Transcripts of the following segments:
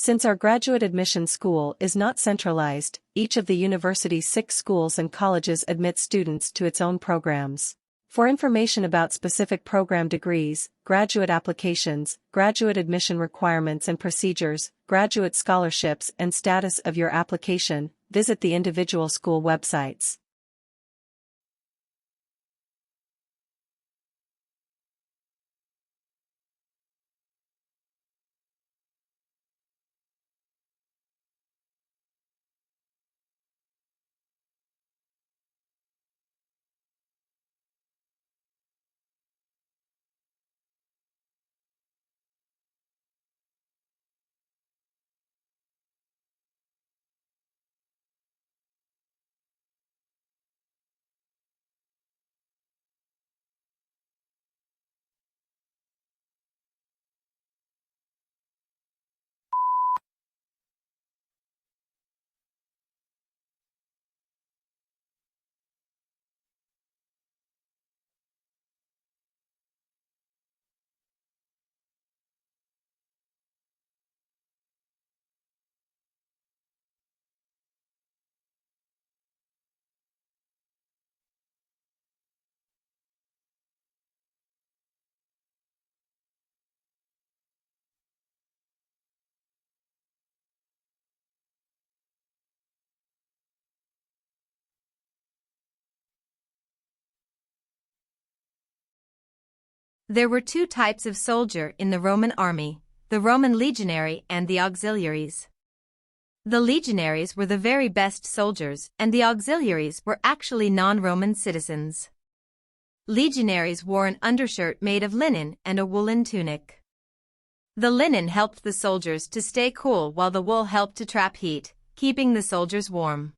Since our graduate admission school is not centralized, each of the university's 6 schools and colleges admits students to its own programs. For information about specific program degrees, graduate applications, graduate admission requirements and procedures, graduate scholarships and status of your application, visit the individual school websites. There were 2 types of soldier in the Roman army, the Roman legionary and the auxiliaries. The legionaries were the very best soldiers, and the auxiliaries were actually non-Roman citizens. Legionaries wore an undershirt made of linen and a woolen tunic. The linen helped the soldiers to stay cool while the wool helped to trap heat, keeping the soldiers warm.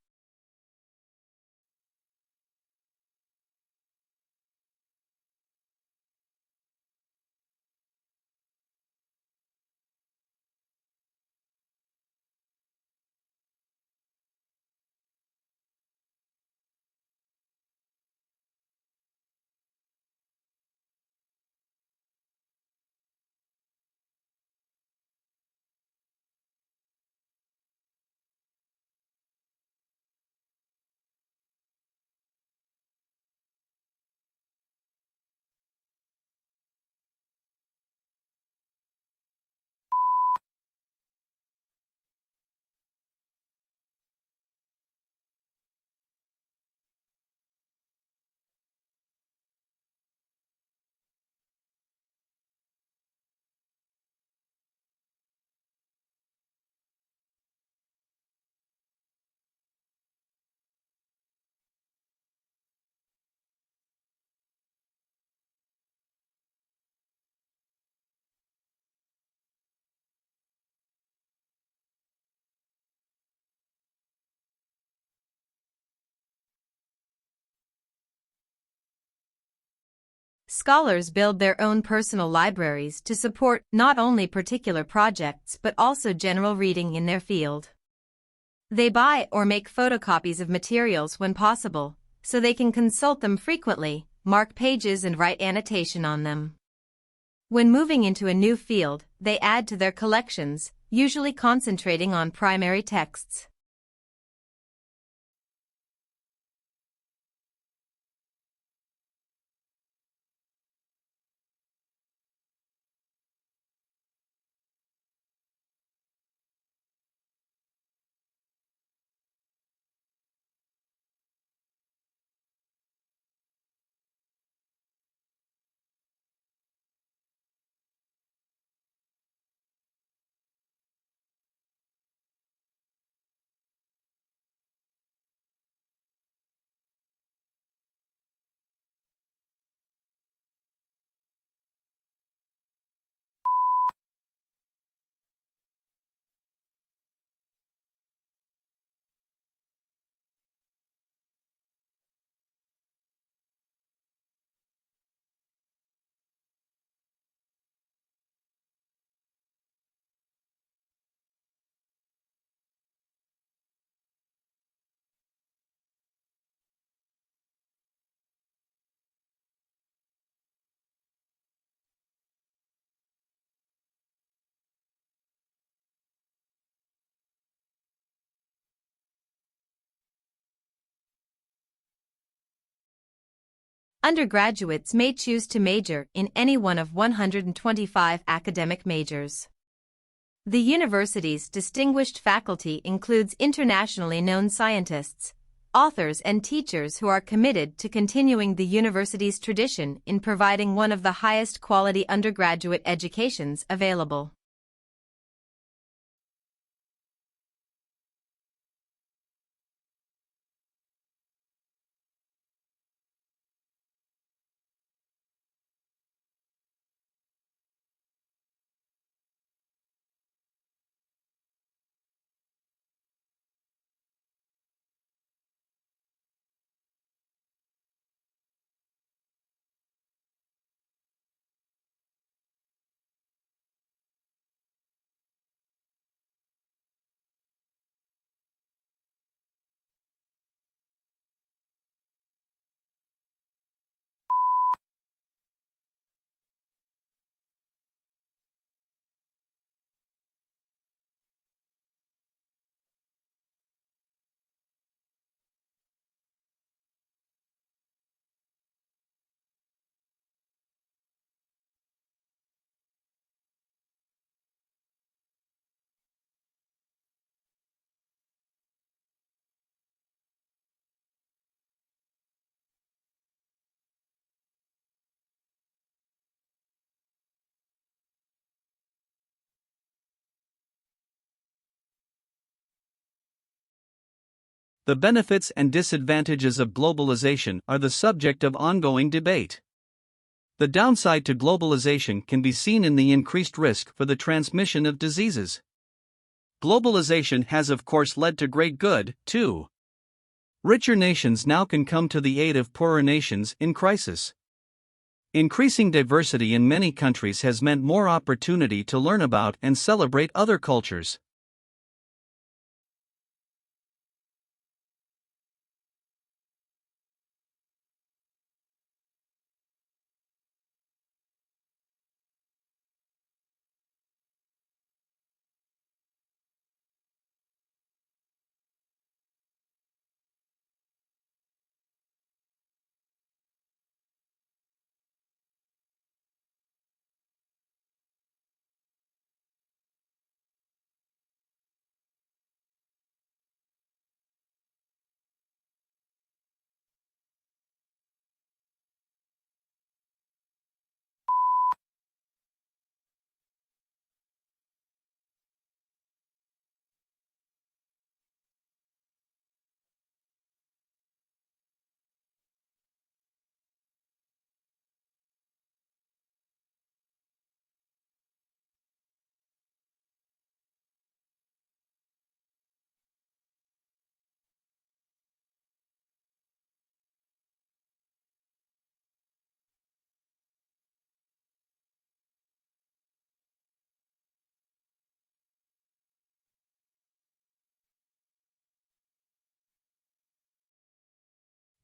Scholars build their own personal libraries to support not only particular projects but also general reading in their field. They buy or make photocopies of materials when possible, so they can consult them frequently, mark pages and write annotation on them. When moving into a new field, they add to their collections, usually concentrating on primary texts. Undergraduates may choose to major in any one of 125 academic majors. The university's distinguished faculty includes internationally known scientists, authors and teachers who are committed to continuing the university's tradition in providing one of the highest quality undergraduate educations available. The benefits and disadvantages of globalization are the subject of ongoing debate. The downside to globalization can be seen in the increased risk for the transmission of diseases. Globalization has, of course, led to great good, too. Richer nations now can come to the aid of poorer nations in crisis. Increasing diversity in many countries has meant more opportunity to learn about and celebrate other cultures.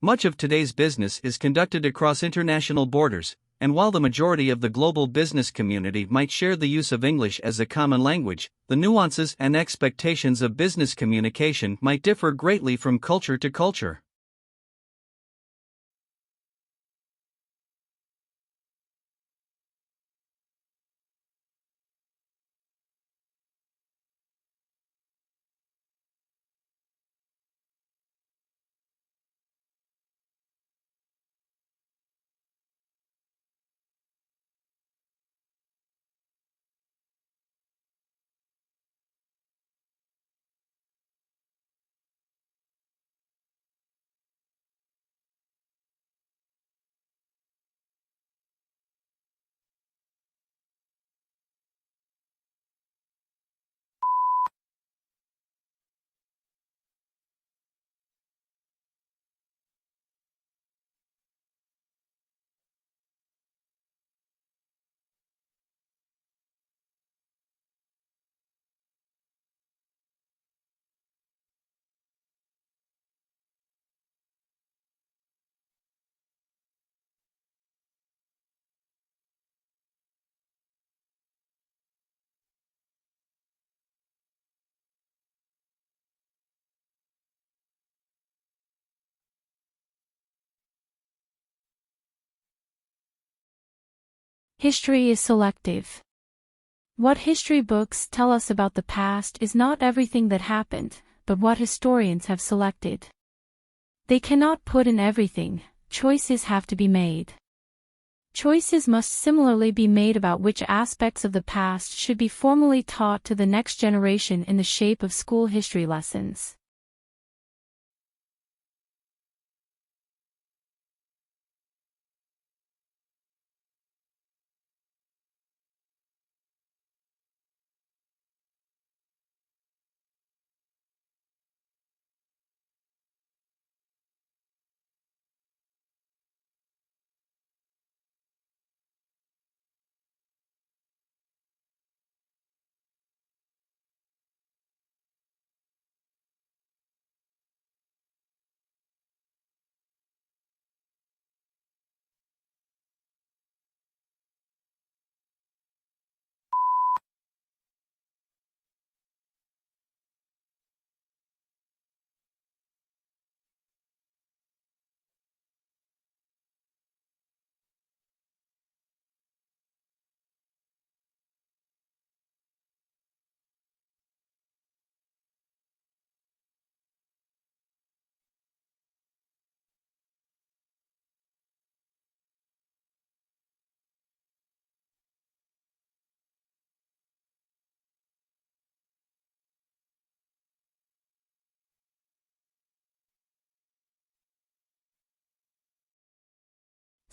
Much of today's business is conducted across international borders, and while the majority of the global business community might share the use of English as a common language, the nuances and expectations of business communication might differ greatly from culture to culture. History is selective. What history books tell us about the past is not everything that happened, but what historians have selected. They cannot put in everything, choices have to be made. Choices must similarly be made about which aspects of the past should be formally taught to the next generation in the shape of school history lessons.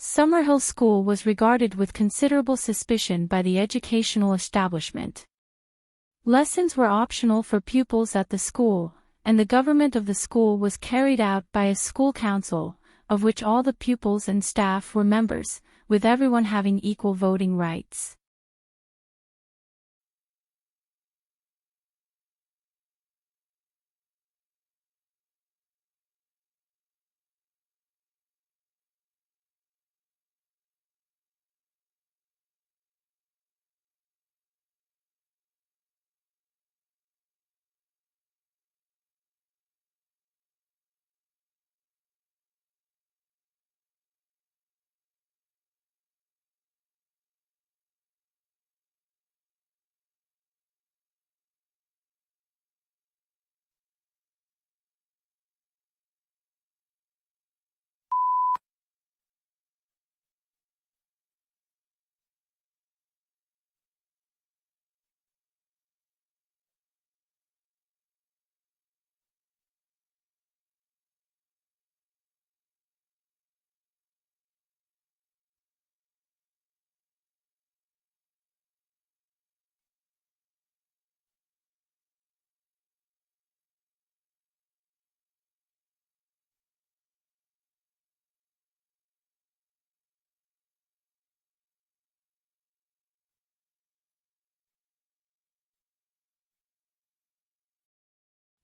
Summerhill School was regarded with considerable suspicion by the educational establishment. Lessons were optional for pupils at the school, and the government of the school was carried out by a school council, of which all the pupils and staff were members, with everyone having equal voting rights.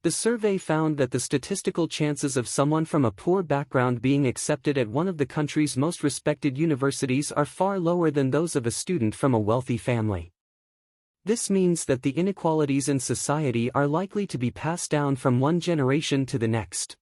The survey found that the statistical chances of someone from a poor background being accepted at one of the country's most respected universities are far lower than those of a student from a wealthy family. This means that the inequalities in society are likely to be passed down from one generation to the next.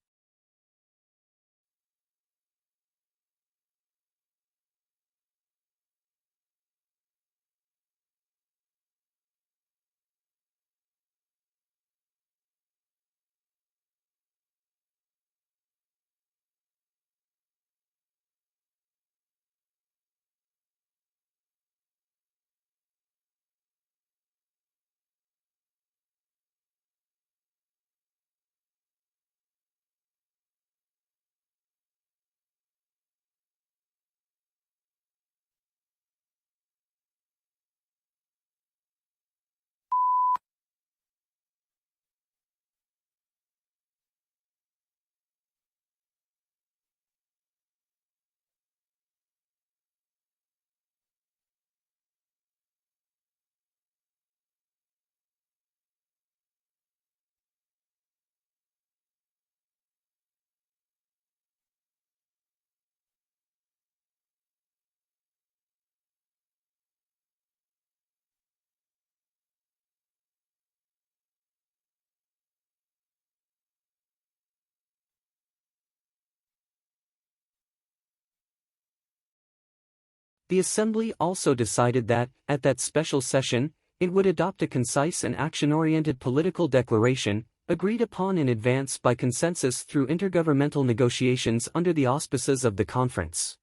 The Assembly also decided that, at that special session, it would adopt a concise and action-oriented political declaration, agreed upon in advance by consensus through intergovernmental negotiations under the auspices of the conference.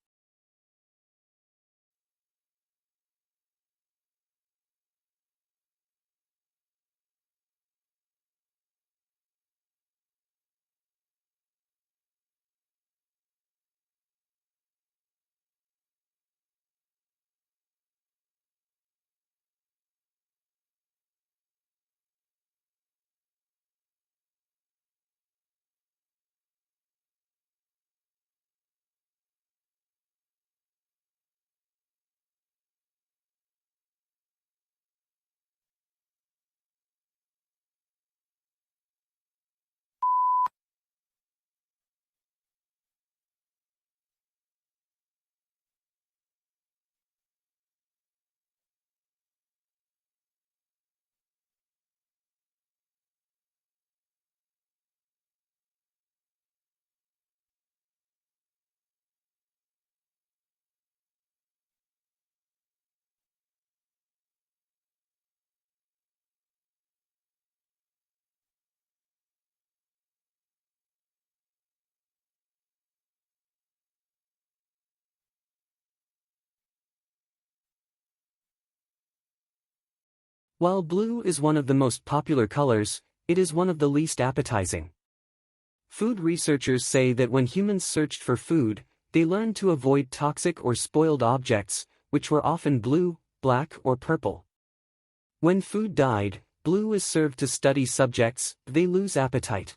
While blue is one of the most popular colors, it is one of the least appetizing. Food researchers say that when humans searched for food, they learned to avoid toxic or spoiled objects, which were often blue, black, or purple. When food died, blue is served to study subjects, they lose appetite.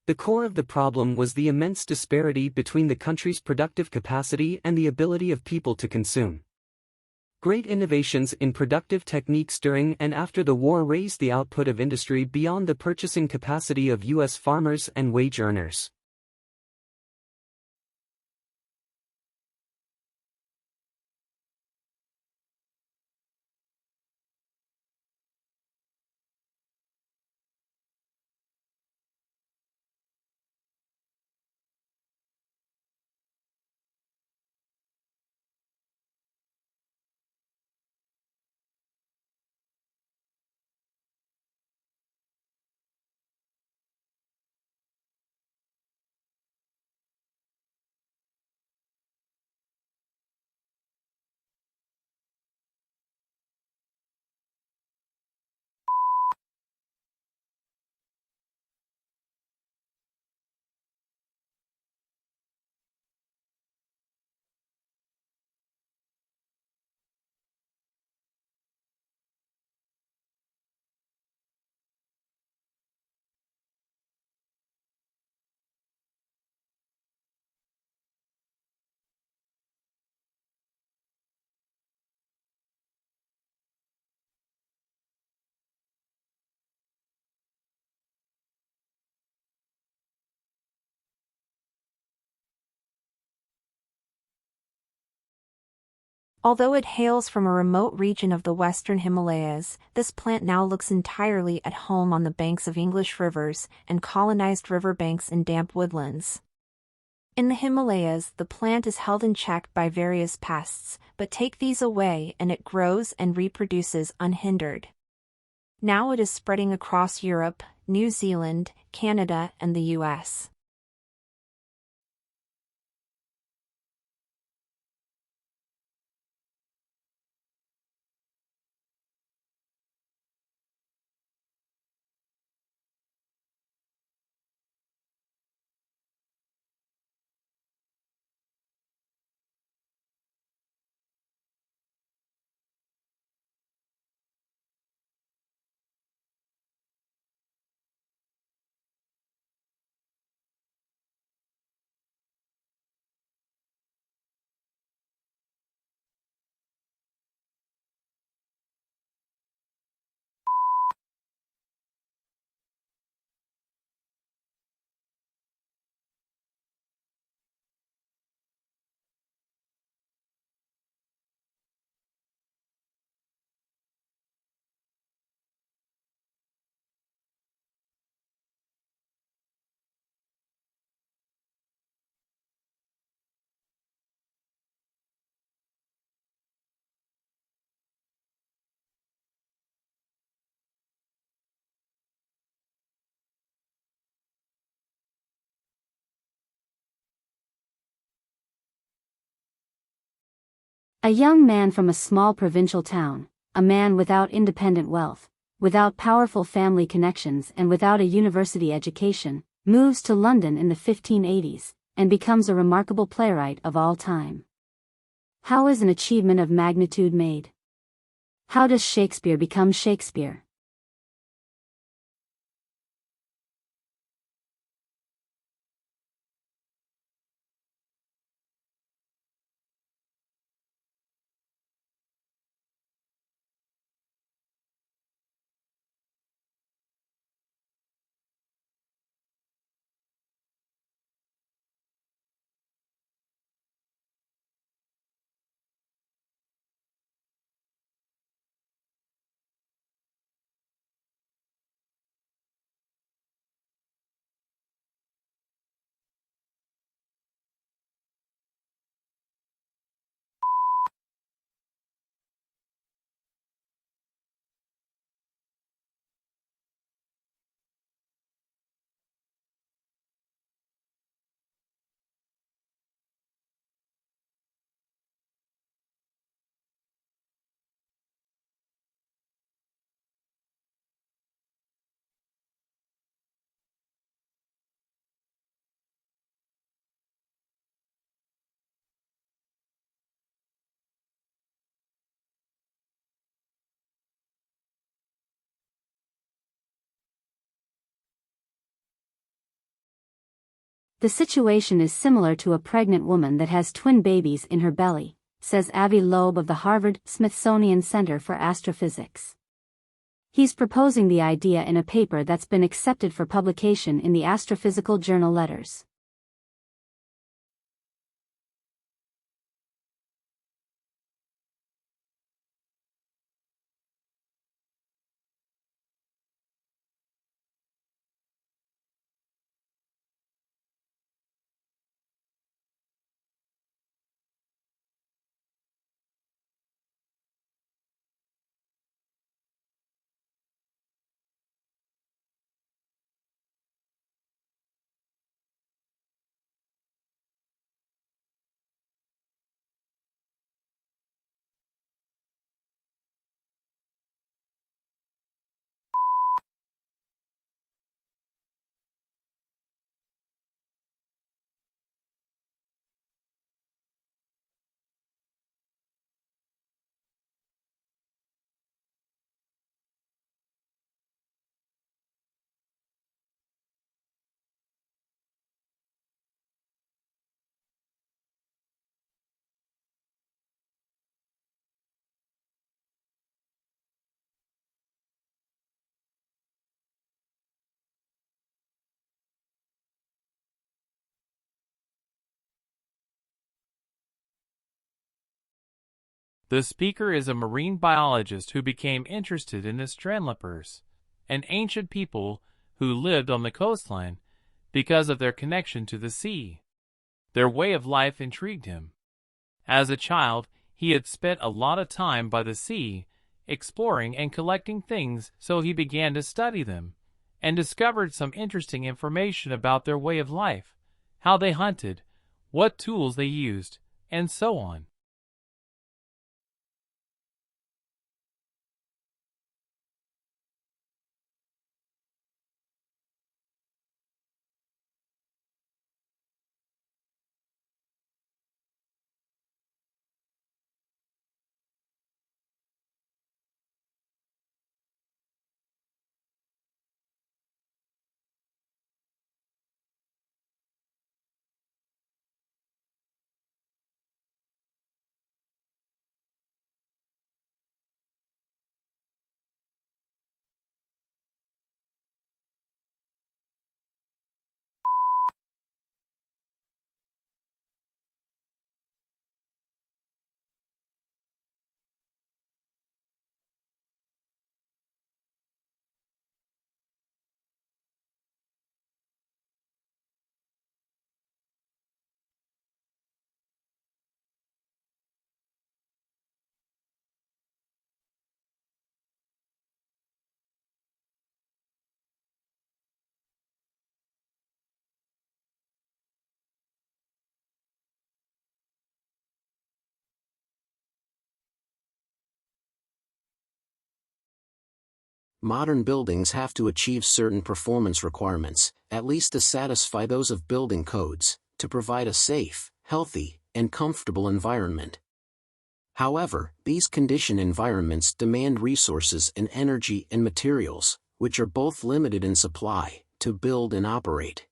The core of the problem was the immense disparity between the country's productive capacity and the ability of people to consume. Great innovations in productive techniques during and after the war raised the output of industry beyond the purchasing capacity of U.S. farmers and wage earners. Although it hails from a remote region of the western Himalayas, this plant now looks entirely at home on the banks of English rivers and colonized riverbanks and damp woodlands. In the Himalayas, the plant is held in check by various pests, but take these away and it grows and reproduces unhindered. Now it is spreading across Europe, New Zealand, Canada, and the US. A young man from a small provincial town, a man without independent wealth, without powerful family connections and without a university education, moves to London in the 1580s, and becomes a remarkable playwright of all time. How is an achievement of magnitude made? How does Shakespeare become Shakespeare? The situation is similar to a pregnant woman that has twin babies in her belly. says Avi Loeb of the Harvard-Smithsonian Center for Astrophysics. He's proposing the idea in a paper that's been accepted for publication in the Astrophysical Journal Letters. The speaker is a marine biologist who became interested in the strandlippers, an ancient people who lived on the coastline because of their connection to the sea. Their way of life intrigued him. As a child, he had spent a lot of time by the sea, exploring and collecting things, so he began to study them, and discovered some interesting information about their way of life, how they hunted, what tools they used, and so on. Modern buildings have to achieve certain performance requirements, at least to satisfy those of building codes, to provide a safe, healthy, and comfortable environment. However, these conditioned environments demand resources and energy and materials, which are both limited in supply, to build and operate.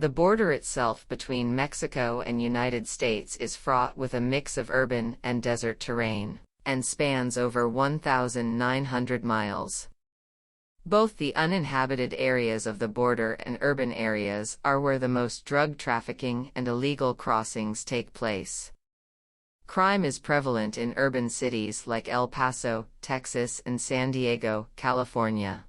The border itself between Mexico and United States is fraught with a mix of urban and desert terrain, and spans over 1,900 miles. Both the uninhabited areas of the border and urban areas are where the most drug trafficking and illegal crossings take place. Crime is prevalent in urban cities like El Paso, Texas, and San Diego, California.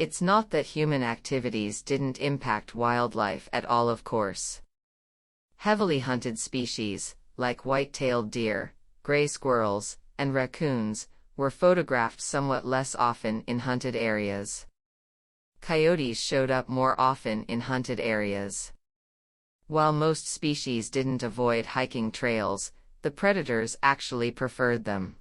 It's not that human activities didn't impact wildlife at all, of course. Heavily hunted species, like white-tailed deer, gray squirrels, and raccoons, were photographed somewhat less often in hunted areas. Coyotes showed up more often in hunted areas. While most species didn't avoid hiking trails, the predators actually preferred them.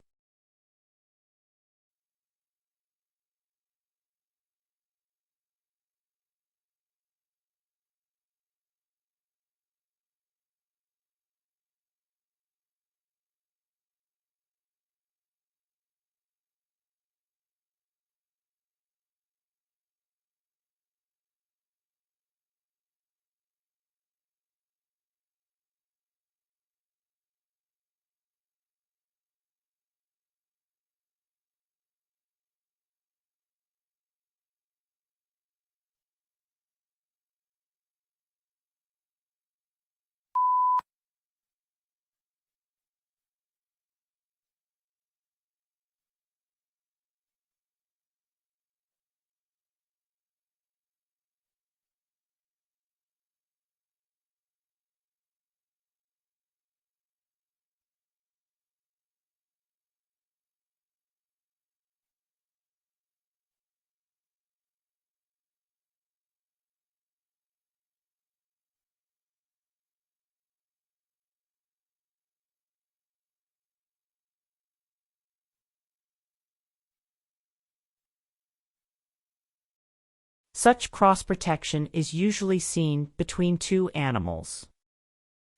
Such cross-protection is usually seen between two animals.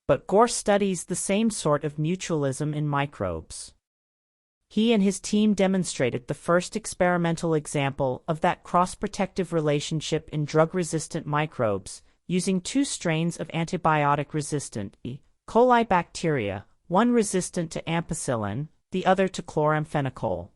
But Gore studies the same sort of mutualism in microbes. He and his team demonstrated the first experimental example of that cross-protective relationship in drug-resistant microbes, using two strains of antibiotic-resistant E. coli bacteria, one resistant to ampicillin, the other to chloramphenicol.